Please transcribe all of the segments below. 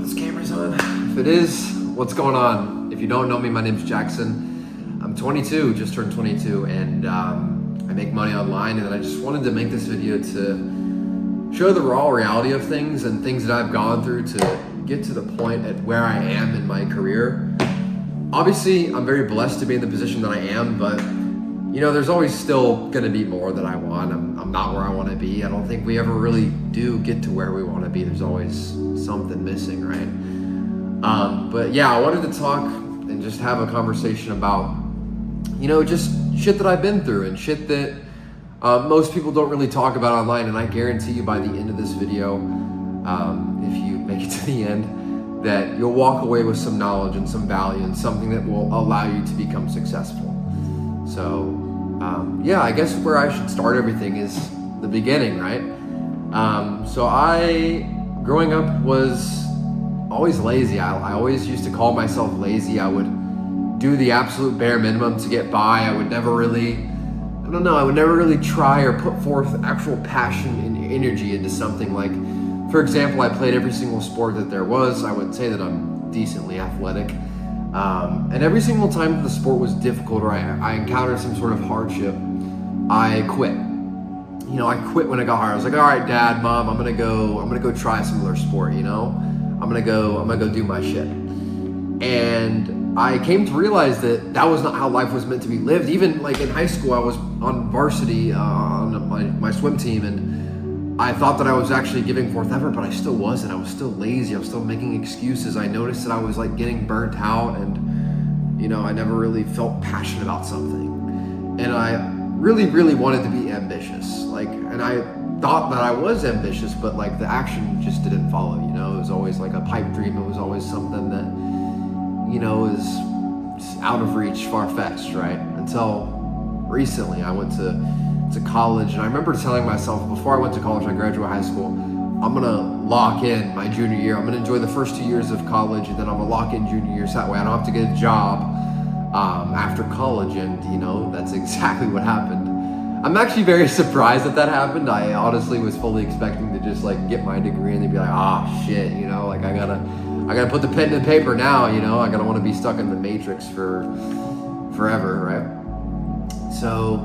This camera's on. If it is, what's going on? If you don't know me, my name's Jackson. I'm 22, just turned 22, and I make money online, and I just wanted to make this video to show the raw reality of things and things that I've gone through to get to the point at where I am in my career. Obviously, I'm very blessed to be in the position that I am, but you know, there's always still gonna be more that I want. I'm not where I wanna be. I don't think we ever really do get to where we wanna be. There's always something missing, right? But yeah, I wanted to talk and just have a conversation about, you know, just shit that I've been through and shit that most people don't really talk about online. And I guarantee you by the end of this video, if you make it to the end, that you'll walk away with some knowledge and some value and something that will allow you to become successful. So yeah, I guess where I should start everything is the beginning, right? So I, growing up, was always lazy. I always used to call myself lazy. I would do the absolute bare minimum to get by. I would never really, I would never really try or put forth actual passion and energy into something. Like, for example, I played every single sport that there was. I would say that I'm decently athletic. And every single time that the sport was difficult or I encountered some sort of hardship, I quit. You know, I quit when it got hard. I was like, all right, Dad, Mom, I'm gonna go try some other sport, you know? I'm gonna go do my shit. And I came to realize that that was not how life was meant to be lived. Even like in high school, I was on varsity on my swim team, and I thought that I was actually giving forth effort, but I still wasn't. I was still lazy. I was still making excuses. I noticed that I was like getting burnt out, and you know, I never really felt passionate about something. And I really, really wanted to be ambitious. And I thought that I was ambitious, but like the action just didn't follow, you know? It was always like a pipe dream. It was always something that, you know, is out of reach, far-fetched, right? Until recently I went to college, and I remember telling myself before I went to college, I graduated high school, I'm gonna lock in my junior year. I'm gonna enjoy the first 2 years of college, and then I'm gonna lock in junior year, so that way I don't have to get a job after college. And you know, that's exactly what happened. I'm actually very surprised that happened. I honestly was fully expecting to just like get my degree and then be like, ah, shit, you know, like I gotta put the pen to the paper now, you know, I gotta want to be stuck in the matrix for forever, right? So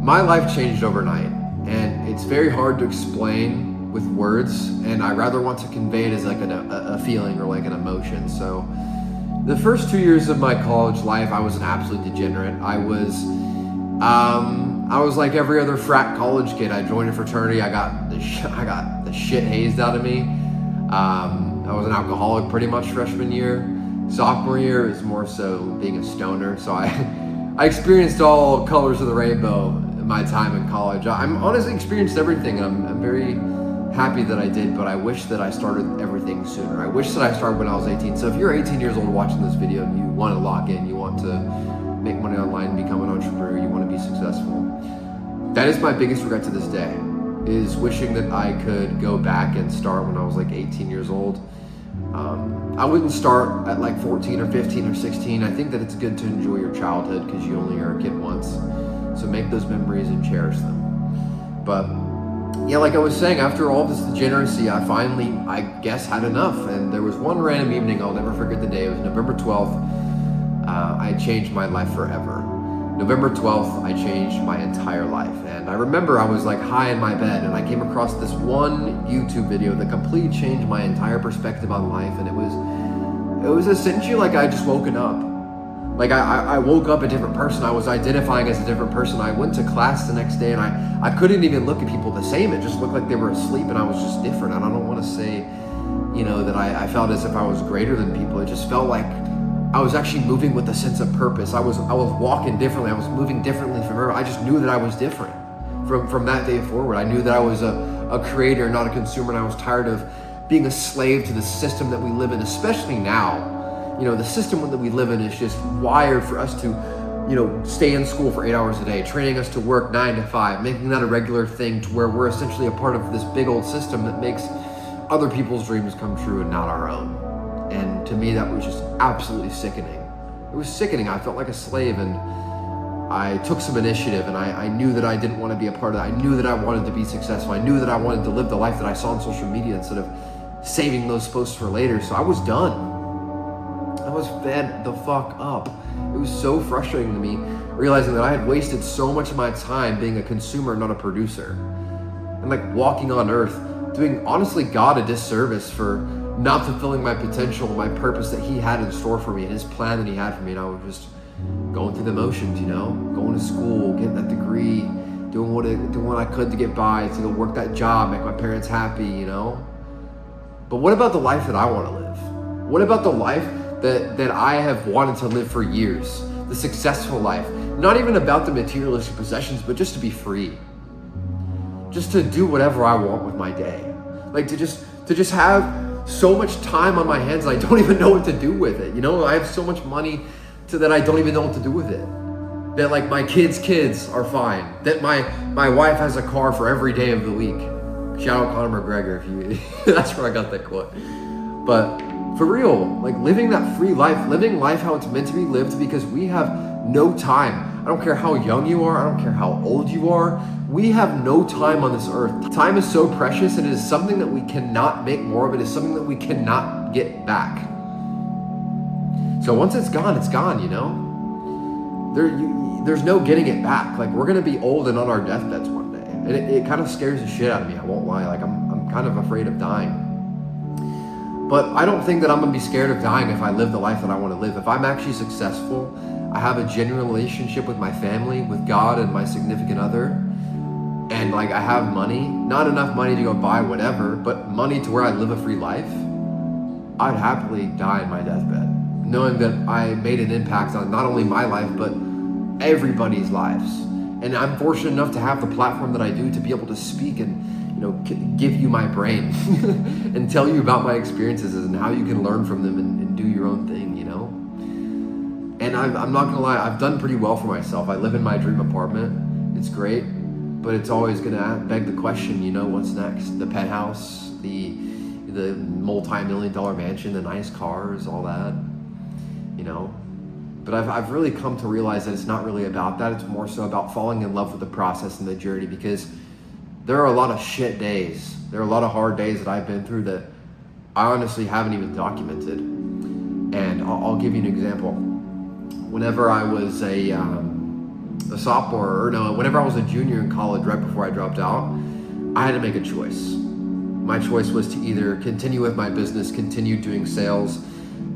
my life changed overnight, and it's very hard to explain with words, and I rather want to convey it as like a feeling or like an emotion. So the first 2 years of my college life, I was an absolute degenerate. I was like every other frat college kid. I joined a fraternity. I got the shit hazed out of me. I was an alcoholic pretty much freshman year. Sophomore year is more so being a stoner. So I experienced all colors of the rainbow in my time in college. I'm honestly experienced everything, and I'm very happy that I did, but I wish that I started everything sooner. I wish that I started when I was 18. So if you're 18 years old watching this video and you want to lock in, you want to make money online, become an entrepreneur, you want to be successful, that is my biggest regret to this day, is wishing that I could go back and start when I was like 18 years old. I wouldn't start at like 14 or 15 or 16. I think that it's good to enjoy your childhood because you only are a kid once. So make those memories and cherish them. But yeah, like I was saying, after all this degeneracy, I finally, I guess, had enough. And there was one random evening, I'll never forget the day. It was November 12th. I changed my life forever. November 12th, I changed my entire life. And I remember I was like high in my bed, and I came across this one YouTube video that completely changed my entire perspective on life. And it was essentially like I just woken up. Like I woke up a different person. I was identifying as a different person. I went to class the next day, and I couldn't even look at people the same. It just looked like they were asleep, and I was just different. And I don't want to say, you know, that I felt as if I was greater than people. It just felt like I was actually moving with a sense of purpose. I was walking differently. I was moving differently from her. I just knew that I was different from that day forward. I knew that I was a creator, not a consumer, and I was tired of being a slave to the system that we live in, especially now. You know, the system that we live in is just wired for us to, you know, stay in school for 8 hours a day, training us to work 9 to 5, making that a regular thing to where we're essentially a part of this big old system that makes other people's dreams come true and not our own. And to me, that was just absolutely sickening. It was sickening. I felt like a slave, and I took some initiative, and I knew that I didn't want to be a part of that. I knew that I wanted to be successful. I knew that I wanted to live the life that I saw on social media instead of saving those posts for later. So I was done. I was fed the fuck up. It was so frustrating to me, realizing that I had wasted so much of my time being a consumer, not a producer. And like walking on earth, doing honestly God a disservice for not fulfilling my potential, my purpose that he had in store for me and his plan that he had for me. And I was just going through the motions, going to school, getting that degree, doing what I could to get by, to go work that job, make my parents happy, But what about the life that I want to live? What about the life that I have wanted to live for years? The successful life. Not even about the materialistic possessions, but just to be free. Just to do whatever I want with my day. Like to just have so much time on my hands and I don't even know what to do with it. I have so much money that I don't even know what to do with it. That like my kids are fine. That my wife has a car for every day of the week. Shout out Conor McGregor that's where I got that quote. But for real, like living that free life, living life how it's meant to be lived, because we have no time. I don't care how young you are, I don't care how old you are. We have no time on this earth. Time is so precious, and it is something that we cannot make more of. It is something that we cannot get back. So once it's gone, There's no getting it back. Like we're gonna be old and on our deathbeds one day. And it kind of scares the shit out of me, I won't lie. Like I'm kind of afraid of dying. But I don't think that I'm gonna be scared of dying if I live the life that I wanna live. If I'm actually successful, I have a genuine relationship with my family, with God and my significant other, and like I have money, not enough money to go buy whatever, but money to where I live a free life, I'd happily die in my deathbed, knowing that I made an impact on not only my life, but everybody's lives. And I'm fortunate enough to have the platform that I do to be able to speak and give you my brain and tell you about my experiences and how you can learn from them and do your own thing, And I'm not gonna lie, I've done pretty well for myself. I live in my dream apartment. It's great, but it's always gonna beg the question, what's next? The penthouse, the multi-million-dollar mansion, the nice cars, all that, But I've really come to realize that it's not really about that. It's more so about falling in love with the process and the journey, because there are a lot of shit days. There are a lot of hard days that I've been through that I honestly haven't even documented. And I'll give you an example. Whenever I was a sophomore, whenever I was a junior in college, right before I dropped out, I had to make a choice. My choice was to either continue with my business, continue doing sales,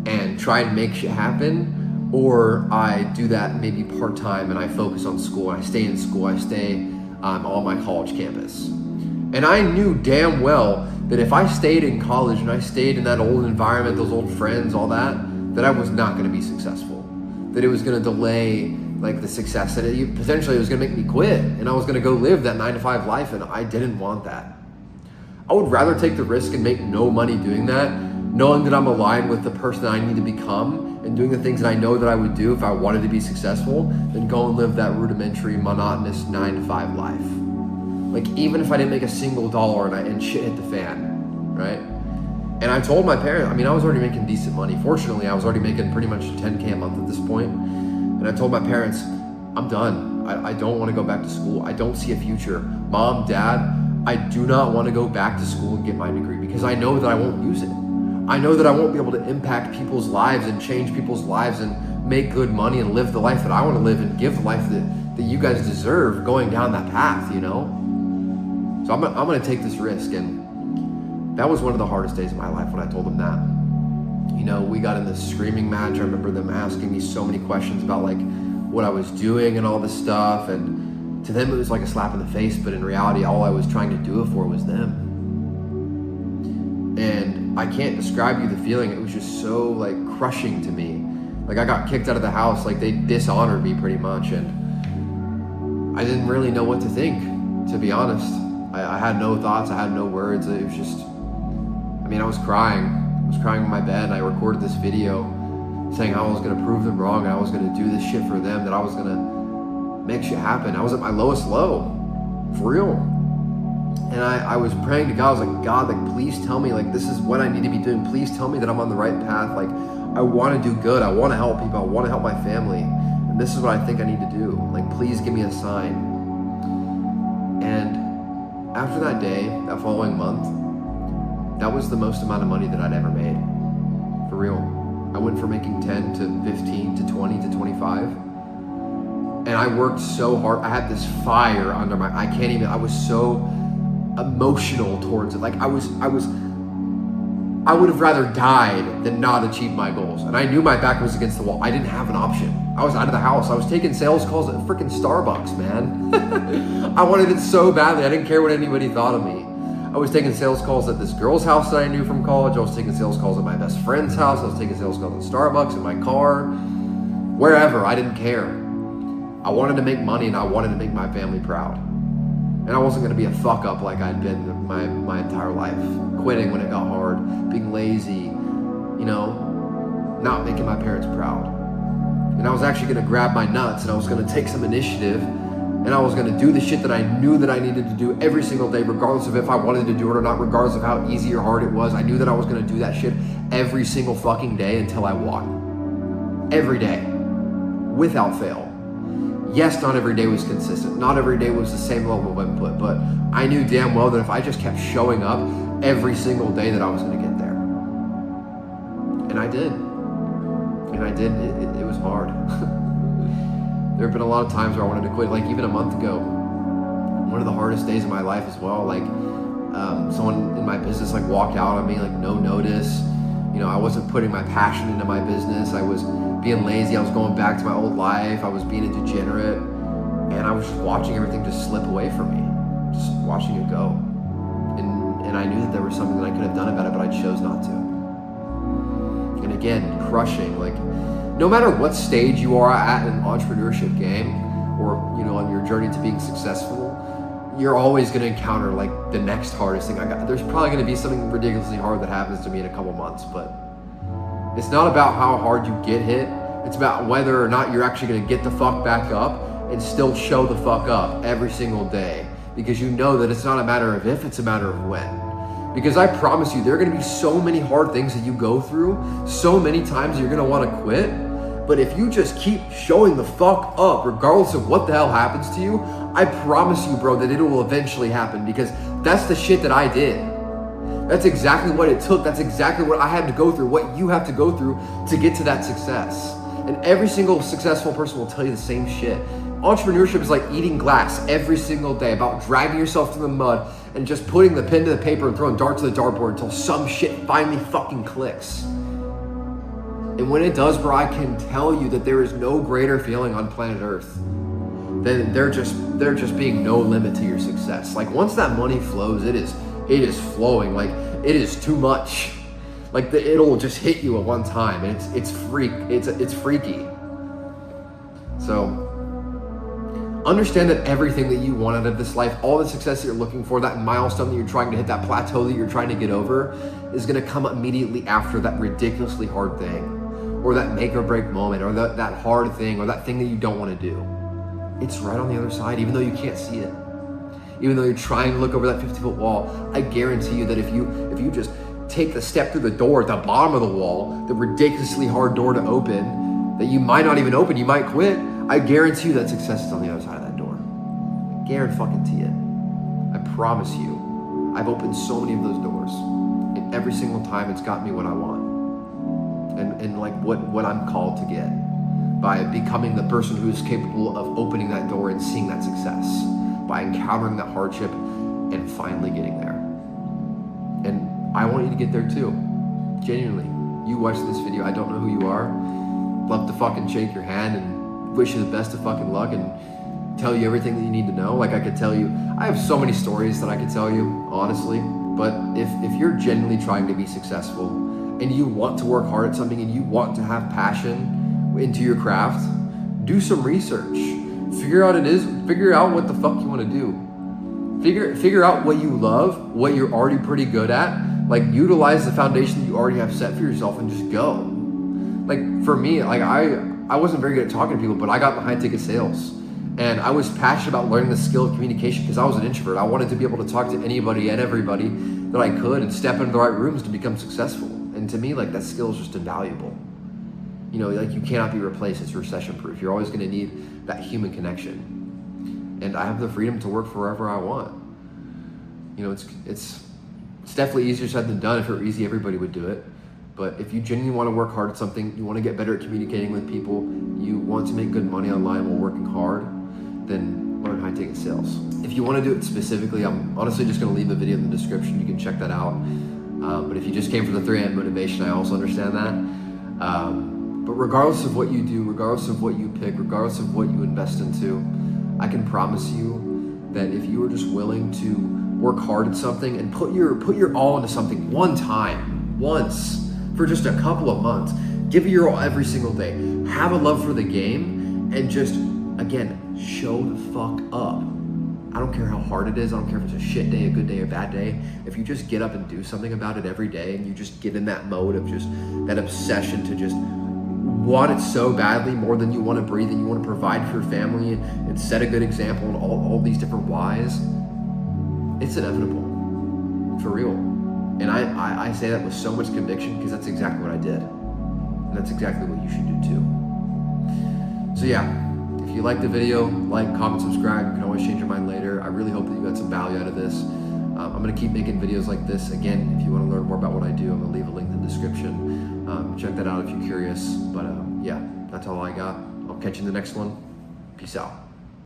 and try and make shit happen, or I do that maybe part-time and I focus on school. I stay in school, I stay on my college campus. And I knew damn well that if I stayed in college and I stayed in that old environment, those old friends, all that I was not gonna be successful. That it was gonna delay like the success, that potentially it was gonna make me quit, and I was gonna go live that 9-to-5 life, and I didn't want that. I would rather take the risk and make no money doing that, knowing that I'm aligned with the person that I need to become and doing the things that I know that I would do if I wanted to be successful, than go and live that rudimentary, monotonous 9-to-5 life. Like even if I didn't make a single dollar and shit hit the fan, right? And I told my parents, I was already making decent money. Fortunately, I was already making pretty much $10K a month at this point. And I told my parents, I'm done. I don't want to go back to school. I don't see a future. Mom, Dad, I do not want to go back to school and get my degree, because I know that I won't use it. I know that I won't be able to impact people's lives and change people's lives and make good money and live the life that I want to live and give the life that you guys deserve going down that path, So I'm going to take this risk. And that was one of the hardest days of my life when I told them that. We got in this screaming match. I remember them asking me so many questions about like what I was doing and all this stuff. And to them, it was like a slap in the face. But in reality, all I was trying to do it for was them. And I can't describe you the feeling. It was just so like crushing to me. Like I got kicked out of the house. Like they dishonored me pretty much. And I didn't really know what to think, to be honest. I had no thoughts. I had no words. It was just, I was crying. I was crying in my bed, and I recorded this video saying how I was going to prove them wrong, and I was going to do this shit for them, that I was going to make shit happen. I was at my lowest low, for real. And I was praying to God. I was like, God, like, please tell me, like, this is what I need to be doing. Please tell me that I'm on the right path. Like, I want to do good. I want to help people. I want to help my family. And this is what I think I need to do. Like, please give me a sign. And after that day, that following month, that was the most amount of money that I'd ever made. For real. I went from making 10 to 15 to 20 to 25. And I worked so hard. I had this fire under I was so emotional towards it. Like I would have rather died than not achieve my goals. And I knew my back was against the wall. I didn't have an option. I was out of the house. I was taking sales calls at freaking Starbucks, man. I wanted it so badly. I didn't care what anybody thought of me. I was taking sales calls at this girl's house that I knew from college. I was taking sales calls at my best friend's house. I was taking sales calls at Starbucks, in my car, wherever. I didn't care. I wanted to make money and I wanted to make my family proud. And I wasn't going to be a fuck up like I'd been my entire life. Quitting when it got hard, being lazy, not making my parents proud. And I was actually going to grab my nuts and I was going to take some initiative and I was going to do the shit that I knew that I needed to do every single day, regardless of if I wanted to do it or not, regardless of how easy or hard it was. I knew that I was going to do that shit every single fucking day until I won. Every day, without fail. Yes, not every day was consistent. Not every day was the same level of input, but I knew damn well that if I just kept showing up every single day that I was going to get there. And I did. It was hard. There have been a lot of times where I wanted to quit, like even a month ago. One of the hardest days of my life as well. Like someone in my business like walked out on me, like no notice. I wasn't putting my passion into my business. I was being lazy. I was going back to my old life. I was being a degenerate. And I was just watching everything just slip away from me. Just watching it go. And I knew that there was something that I could have done about it, but I chose not to. And again, crushing. Like, no matter what stage you are at in an entrepreneurship game or, on your journey to being successful, you're always going to encounter like the next hardest thing. There's probably going to be something ridiculously hard that happens to me in a couple months, but it's not about how hard you get hit. It's about whether or not you're actually going to get the fuck back up and still show the fuck up every single day, because you know that it's not a matter of if, it's a matter of when. Because I promise you, there are going to be so many hard things that you go through, so many times you're going to want to quit. But if you just keep showing the fuck up, regardless of what the hell happens to you, I promise you, bro, that it will eventually happen, because that's the shit that I did. That's exactly what it took. That's exactly what I had to go through, what you have to go through to get to that success. And every single successful person will tell you the same shit. Entrepreneurship is like eating glass every single day, about dragging yourself through the mud and just putting the pen to the paper and throwing darts to the dartboard until some shit finally fucking clicks. And when it does, bro, I can tell you that there is no greater feeling on planet Earth than there just being no limit to your success. Like once that money flows, it is flowing. Like it is too much. Like it'll just hit you at one time, and it's freaky. So understand that everything that you want out of this life, all the success that you're looking for, that milestone that you're trying to hit, that plateau that you're trying to get over, is going to come immediately after that ridiculously hard thing, or that make or break moment, or that hard thing, or that thing that you don't want to do. It's right on the other side, even though you can't see it. Even though you're trying to look over that 50-foot wall, I guarantee you that if you just take the step through the door at the bottom of the wall, the ridiculously hard door to open, that you might not even open, you might quit, I guarantee you that success is on the other side of that door. I guarantee it. I promise you. I've opened so many of those doors, and every single time it's got me what I want. And like what I'm called to get, by becoming the person who is capable of opening that door and seeing that success, by encountering that hardship and finally getting there. And I want you to get there too. Genuinely. You watch this video, I don't know who you are. Love to fucking shake your hand and wish you the best of fucking luck and tell you everything that you need to know. Like I could tell you, I have so many stories that I could tell you, honestly. But if you're genuinely trying to be successful and you want to work hard at something and you want to have passion into your craft, do some research. Figure out what the fuck you want to do. Figure out what you love, what you're already pretty good at. Like utilize the foundation that you already have set for yourself and just go. Like for me, like I wasn't very good at talking to people, but I got in high ticket sales. And I was passionate about learning the skill of communication because I was an introvert. I wanted to be able to talk to anybody and everybody that I could and step into the right rooms to become successful. And to me, like that skill is just invaluable. Like you cannot be replaced. It's recession proof. You're always going to need that human connection. And I have the freedom to work wherever I want. It's It's definitely easier said than done. If it were easy, everybody would do it. But if you genuinely want to work hard at something, you want to get better at communicating with people, you want to make good money online while working hard, then learn high ticket sales. If you want to do it specifically, I'm honestly just going to leave a video in the description. You can check that out. But if you just came for the 3 AM motivation, I also understand that. But regardless of what you do, regardless of what you pick, regardless of what you invest into, I can promise you that if you are just willing to work hard at something and put your all into something one time, once, for just a couple of months, give it your all every single day, have a love for the game, and just, again, show the fuck up. I don't care how hard it is. I don't care if it's a shit day, a good day, a bad day. If you just get up and do something about it every day, and you just get in that mode of just that obsession to just want it so badly, more than you want to breathe, and you want to provide for your family and set a good example, and all these different whys, it's inevitable, for real. And I say that with so much conviction because that's exactly what I did. And that's exactly what you should do too. So yeah, if you like the video, like, comment, subscribe. You can always change your mind later. I really hope that you got some value out of this. I'm going to keep making videos like this. Again, if you want to learn more about what I do, I'm going to leave a link in the description. Check that out if you're curious. But yeah, that's all I got. I'll catch you in the next one. Peace out.